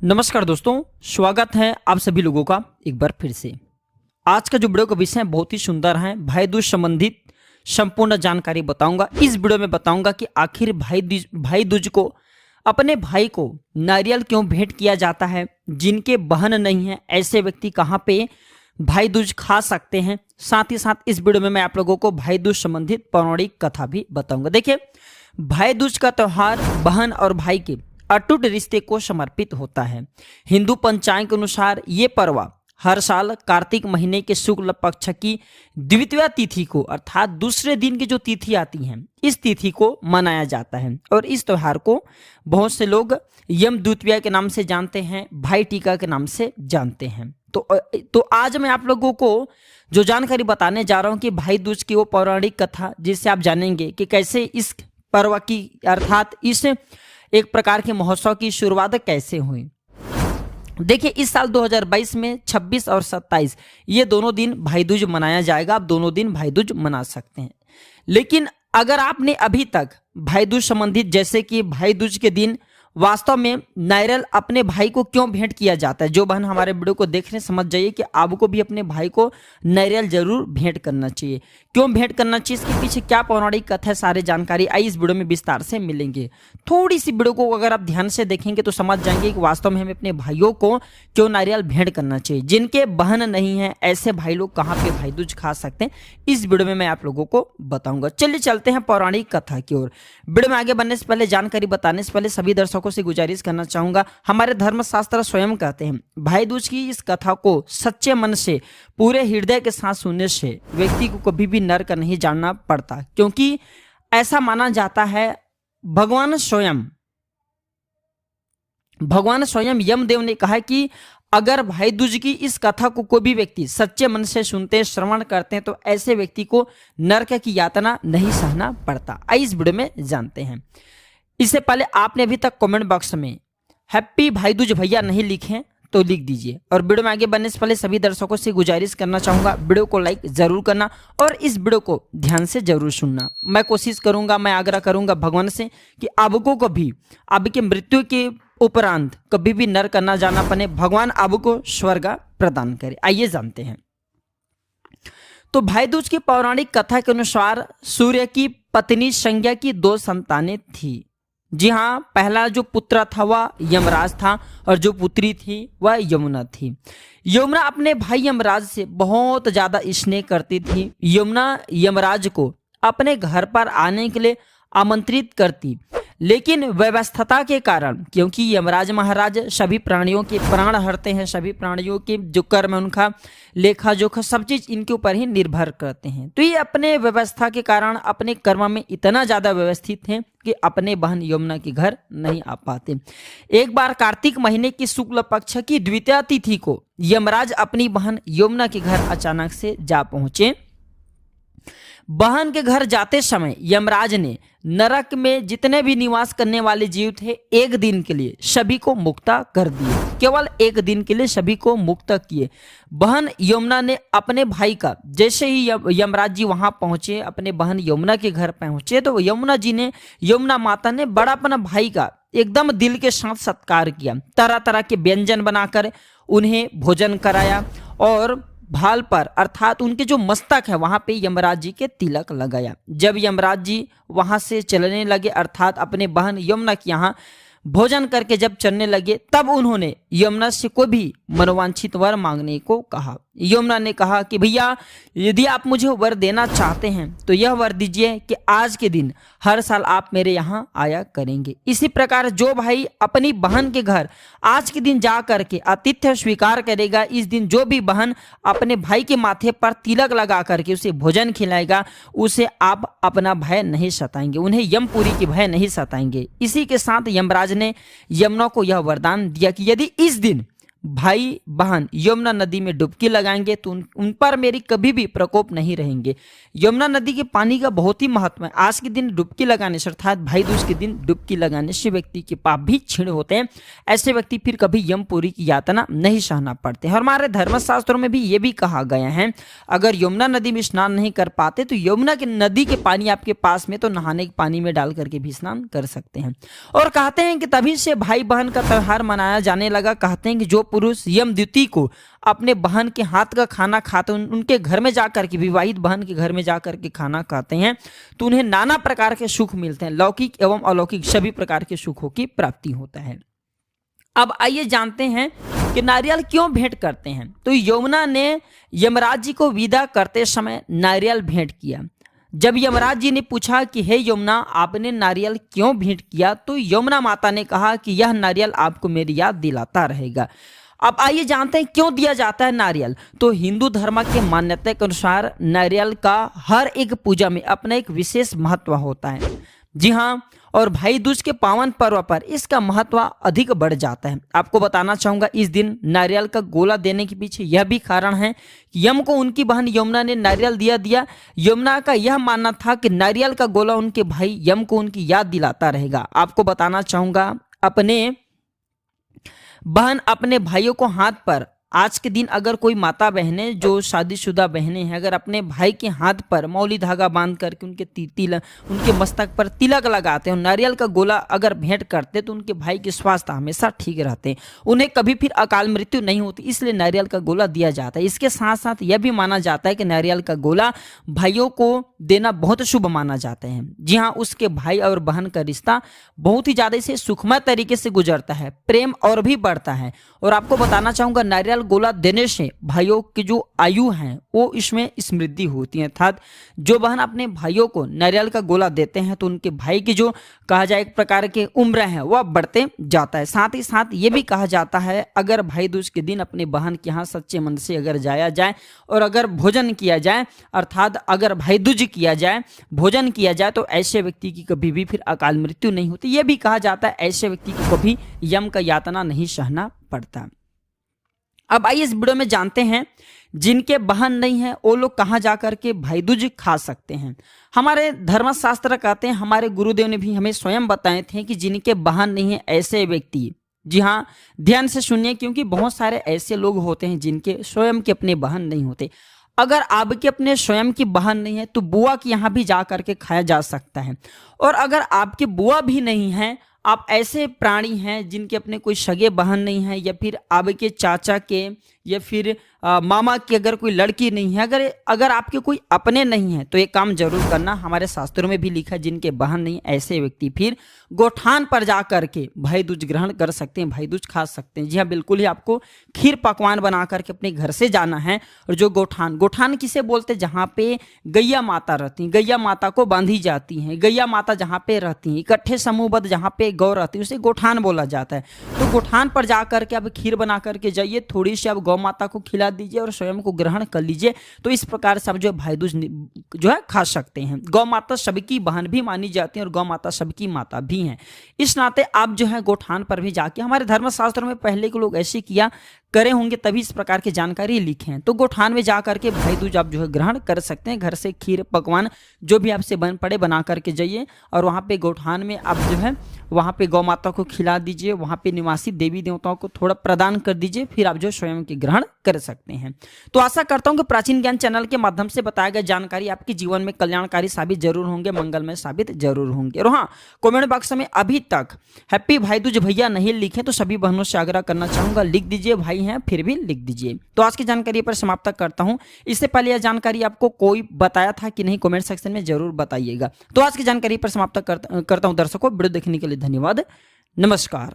नमस्कार दोस्तों, स्वागत है आप सभी लोगों का एक बार फिर से। आज का जो वीडियो का विषय बहुत ही सुंदर है। भाई दूज संबंधित संपूर्ण जानकारी बताऊंगा। इस वीडियो में बताऊंगा कि आखिर भाई दूज को अपने भाई को नारियल क्यों भेंट किया जाता है। जिनके बहन नहीं है ऐसे व्यक्ति कहाँ पे भाई दूज खा सकते हैं। साथ ही साथ इस वीडियो में मैं आप लोगों को भाई दूज संबंधित पौराणिक कथा भी बताऊंगा। देखिए, भाई दूज का त्यौहार बहन और भाई के अटूट रिश्ते को समर्पित होता है। हिंदू पंचांग के अनुसार ये पर्व हर साल कार्तिक महीने के शुक्ल पक्ष की द्वितीया तिथि को अर्थात दूसरे दिन की जो तिथि आती है इस तिथि को मनाया जाता है। और इस त्यौहार को बहुत से लोग यम द्वितीया के नाम से जानते हैं, भाई टीका के नाम से जानते हैं। तो आज मैं आप लोगों को जो जानकारी बताने जा रहा हूं कि भाई दूज की वो पौराणिक कथा जिससे आप जानेंगे कि कैसे इस पर्व की अर्थात इस एक प्रकार के महोत्सव की शुरुआत कैसे हुई। देखिए, इस साल 2022 में 26 और 27 ये दोनों दिन भाई दूज मनाया जाएगा। आप दोनों दिन भाई दूज मना सकते हैं। लेकिन अगर आपने अभी तक भाई दूज संबंधित जैसे कि भाई दूज के दिन वास्तव में नारियल अपने भाई को क्यों भेंट किया जाता है, जो बहन हमारे वीडियो को देख रहे हैं समझ जाइए कि आपको भी अपने भाई को नारियल जरूर भेंट करना चाहिए। क्यों भेंट करना चाहिए, इसके पीछे क्या पौराणिक कथा है, सारी जानकारी आई इस वीडियो में विस्तार से मिलेंगे। थोड़ी सी वीडियो को अगर आप ध्यान से देखेंगे तो समझ जाएंगे कि वास्तव में हमें अपने भाइयों को क्यों नारियल भेंट करना चाहिए। जिनके बहन नहीं है ऐसे भाई लोग कहाँ पे भाई दूज खा सकते हैं, इस वीडियो में मैं आप लोगों को बताऊंगा। चलिए चलते हैं पौराणिक कथा की ओर। वीडियो में आगे बढ़ने से पहले, जानकारी बताने से पहले सभी दर्शकों से गुजारिश करना चाहूंगा, हमारे धर्मशास्त्र स्वयं कहते हैं भाई दूज की इस कथा को सच्चे मन से पूरे हृदय के साथ सुनने से व्यक्ति को कभी भी नर्क नहीं जानना पड़ता। क्योंकि ऐसा माना जाता है भगवान स्वयं यमदेव ने कहा कि अगर भाई दूज की इस कथा को कोई भी व्यक्ति सच्चे मन से सुनते श्रवण करते हैं तो ऐसे व्यक्ति को नरक की यातना नहीं सहना पड़ता। आइए इस वीडियो में जानते हैं। इससे पहले आपने अभी तक कमेंट बॉक्स में हैप्पी भाई दूज भैया नहीं लिखे तो लिख दीजिए। और वीडियो में आगे बढ़ने से पहले सभी दर्शकों से गुजारिश करना चाहूंगा, वीडियो को लाइक जरूर करना और इस वीडियो को ध्यान से जरूर सुनना। मैं कोशिश करूंगा, मैं आग्रह करूंगा भगवान से कि आपको कभी आपकी मृत्यु के उपरांत कभी भी नरक न जाना पड़े, भगवान आपको स्वर्ग प्रदान करे। आइए जानते हैं। तो भाई दूज की पौराणिक कथा के अनुसार सूर्य की पत्नी संज्ञा की 2 संतानें थी। जी हाँ, पहला जो पुत्र था वह यमराज था और जो पुत्री थी वह यमुना थी। यमुना अपने भाई यमराज से बहुत ज्यादा स्नेह करती थी। यमुना यमराज को अपने घर पर आने के लिए आमंत्रित करती, लेकिन व्यवस्था के कारण, क्योंकि यमराज महाराज सभी प्राणियों के प्राण हरते हैं, सभी प्राणियों के जो कर्म है उनका लेखा जोखा सब चीज इनके ऊपर ही निर्भर करते हैं। तो ये अपने व्यवस्था के कारण अपने कर्म में इतना ज्यादा व्यवस्थित हैं कि अपने बहन यमुना के घर नहीं आ पाते। एक बार कार्तिक महीने की शुक्ल पक्ष की द्वितीया तिथि को यमराज अपनी बहन यमुना के घर अचानक से जा पहुंचे। बहन के घर जाते समय यमराज ने नरक में जितने भी निवास करने वाले जीव थे एक दिन के लिए सभी को मुक्त कर दिए। केवल एक दिन के लिए सभी को मुक्त किए। बहन यमुना ने अपने भाई का, जैसे ही यमराज जी वहां पहुंचे, अपने बहन यमुना के घर पहुंचे तो यमुना माता ने बड़ा अपना भाई का एकदम दिल के साथ सत्कार किया। तरह तरह के व्यंजन बनाकर उन्हें भोजन कराया और भाल पर अर्थात उनके जो मस्तक है वहां पे यमराज जी के तिलक लगाया। जब यमराज जी वहां से चलने लगे अर्थात अपने बहन यमुना के यहाँ भोजन करके जब चलने लगे तब उन्होंने यमुना से कोई भी मनोवांछित वर मांगने को कहा। यमुना ने कहा कि भैया, यदि आप मुझे वर देना चाहते हैं तो यह वर दीजिए कि आज के दिन हर साल आप मेरे यहाँ आया करेंगे। इसी प्रकार जो भाई अपनी बहन के घर आज के दिन जा करके आतिथ्य स्वीकार करेगा, इस दिन जो भी बहन अपने भाई के माथे पर तिलक लगा करके उसे भोजन खिलाएगा, उसे आप अपना भय नहीं सताएंगे, उन्हें यमपुरी की भय नहीं सताएंगे। इसी के साथ यमराज ने यमुना को यह वरदान दिया कि यदि इस दिन भाई बहन यमुना नदी में डुबकी लगाएंगे तो उन पर मेरी कभी भी प्रकोप नहीं रहेंगे। यमुना नदी के पानी का बहुत ही महत्व है। आज के दिन डुबकी लगाने से अर्थात भाई दूज के दिन डुबकी लगाने से व्यक्ति के पाप भी क्षीण होते हैं। ऐसे व्यक्ति फिर कभी यमपुरी की यातना नहीं सहना पड़ते हैं। और हमारे धर्मशास्त्रों में भी ये भी कहा गया है, अगर यमुना नदी में स्नान नहीं कर पाते तो यमुना के नदी के पानी आपके पास में तो नहाने के पानी में डाल करके भी स्नान कर सकते हैं। और कहते हैं कि तभी से भाई बहन का त्योहार मनाया जाने लगा। कहते हैं कि जो पुरुष यमद्वितीय को अपने बहन के हाथ का खाना खाते हैं, उनके घर में जाकर के, विवाहित बहन के घर में जाकर के खाना खाते हैं तो उन्हें नाना प्रकार के सुख मिलते हैं। लौकिक एवं अलौकिक सभी प्रकार के सुखों की प्राप्ति होता है। अब आइए जानते हैं कि नारियल क्यों भेंट करते हैं। तो यमुना ने यमराज जी को विदा करते समय नारियल भेंट किया। जब यमराज जी ने पूछा कि हे यमुना, आपने नारियल क्यों भेंट किया, तो यमुना माता ने कहा कि यह नारियल आपको मेरी याद दिलाता रहेगा। अब आइए जानते हैं क्यों दिया जाता है नारियल। तो हिंदू धर्म के मान्यता के अनुसार नारियल का हर एक पूजा में अपना एक विशेष महत्व होता है। जी हाँ, और भाई दूज के पावन पर्व पर इसका महत्व अधिक बढ़ जाता है। आपको बताना चाहूंगा, इस दिन नारियल का गोला देने के पीछे यह भी कारण है कि यम को उनकी बहन यमुना ने नारियल दिया। यमुना का यह मानना था कि नारियल का गोला उनके भाई यम को उनकी याद दिलाता रहेगा। आपको बताना चाहूंगा, बहन अपने भाइयों को हाथ पर, आज के दिन अगर कोई माता बहनें जो शादीशुदा बहनें हैं, अगर अपने भाई के हाथ पर मौली धागा बांध करके उनके मस्तक पर तिलक लगाते हैं, नारियल का गोला अगर भेंट करते तो उनके भाई के स्वास्थ्य हमेशा ठीक रहते हैं, उन्हें कभी फिर अकाल मृत्यु नहीं होती, इसलिए नारियल का गोला दिया जाता है। इसके साथ साथ यह भी माना जाता है कि नारियल का गोला भाइयों को देना बहुत शुभ माना जाता है। जी हाँ, उसके भाई और बहन का रिश्ता बहुत ही ज्यादा इसे सुखमय तरीके से गुजरता है, प्रेम और भी बढ़ता है। और आपको बताना चाहूंगा, नारियल गोला देने से भाइयों की जो आयु है वो इसमें समृद्धि होती है। अर्थात जो बहन अपने भाइयों को नारियल का गोला देते हैं तो उनके भाई की जो कहा जाए एक प्रकार के उम्र है वह बढ़ते जाता है। साथ ही साथ ये भी कहा जाता है, अगर भाई दूज के दिन अपने बहन के यहाँ सच्चे मन से अगर जाया जाए और अगर भोजन किया जाए, अर्थात अगर भाई दूज किया जाए, भोजन किया जाए, तो ऐसे व्यक्ति की कभी भी फिर अकाल मृत्यु नहीं होती। यह भी कहा जाता है ऐसे व्यक्ति को कभी यम का यातना नहीं सहना पड़ता। अब आइए इस वीडियो में जानते हैं, जिनके बहन नहीं है वो लोग कहाँ जाकर के भाई दूज खा सकते हैं। हमारे धर्मशास्त्र कहते हैं, हमारे गुरुदेव ने भी हमें स्वयं बताए थे कि जिनके बहन नहीं है ऐसे व्यक्ति, जी हाँ ध्यान से सुनिए, क्योंकि बहुत सारे ऐसे लोग होते हैं जिनके स्वयं के अपने बहन नहीं होते। अगर आपके अपने स्वयं की बहन नहीं है तो बुआ के यहाँ भी जा करके खाया जा सकता है। और अगर आपके बुआ भी नहीं है, आप ऐसे प्राणी हैं जिनके अपने कोई सगे बहन नहीं है, या फिर आपके चाचा के या फिर मामा की अगर कोई लड़की नहीं है, अगर आपके कोई अपने नहीं है, तो ये काम जरूर करना। हमारे शास्त्रों में भी लिखा है, जिनके बहन नहीं ऐसे व्यक्ति फिर गोठान पर जा करके भाई दूज ग्रहण कर सकते हैं, भाई दूज खा सकते हैं। जी हाँ, बिल्कुल ही आपको खीर पकवान बना करके अपने घर से जाना है। और जो गोठान किसे बोलते हैं, जहाँ पे गैया माता रहती हैं, गैया माता को बांधी जाती हैं, गैया माता जहाँ पे रहती हैं, इकट्ठे समूहबद्ध जहाँ पे गौ रहती है उसे गोठान बोला जाता है। तो गोठान पर जा करके आप खीर बना करके जाइए, थोड़ी सी आप गौ माता को खिला दीजिए और स्वयं को ग्रहण कर लीजिए। तो इस प्रकार से आप जो भाई दूज जो है खा सकते हैं। गौ माता सबकी बहन भी मानी जाती है और गौ माता सबकी माता भी हैं। इस नाते आप जो है गोठान पर भी जाके, हमारे धर्मशास्त्रों में पहले के लोग ऐसे किया करे होंगे तभी इस प्रकार की जानकारी लिखे हैं। तो गोठान में जा करके भाई दूज आप जो है ग्रहण कर सकते हैं। घर से खीर पकवान जो भी आपसे बन पड़े बना करके जाइए और वहाँ पे गोठान में आप जो है वहाँ पे गौ माता को खिला दीजिए, वहाँ पे निवासी देवी देवताओं को थोड़ा प्रदान कर दीजिए, फिर आप जो स्वयं के ग्रहण कर सकते हैं। तो आशा करता हूँ कि प्राचीन ज्ञान चैनल के माध्यम से बताया गया जानकारी आपके जीवन में कल्याणकारी साबित जरूर होंगे, मंगलमय साबित जरूर होंगे। और हाँ, कमेंट बॉक्स में अभी तक हैप्पी भाई दूज भैया नहीं लिखे तो सभी बहनों से आग्रह करना चाहूंगा, लिख दीजिए, भाई हैं फिर भी लिख दीजिए। तो आज की जानकारी पर समाप्त करता हूं। इससे पहले यह जानकारी आपको कोई बताया था कि नहीं, कमेंट सेक्शन में जरूर बताइएगा। तो आज की जानकारी पर समाप्त करता हूं। दर्शकों, वीडियो देखने के लिए धन्यवाद। नमस्कार।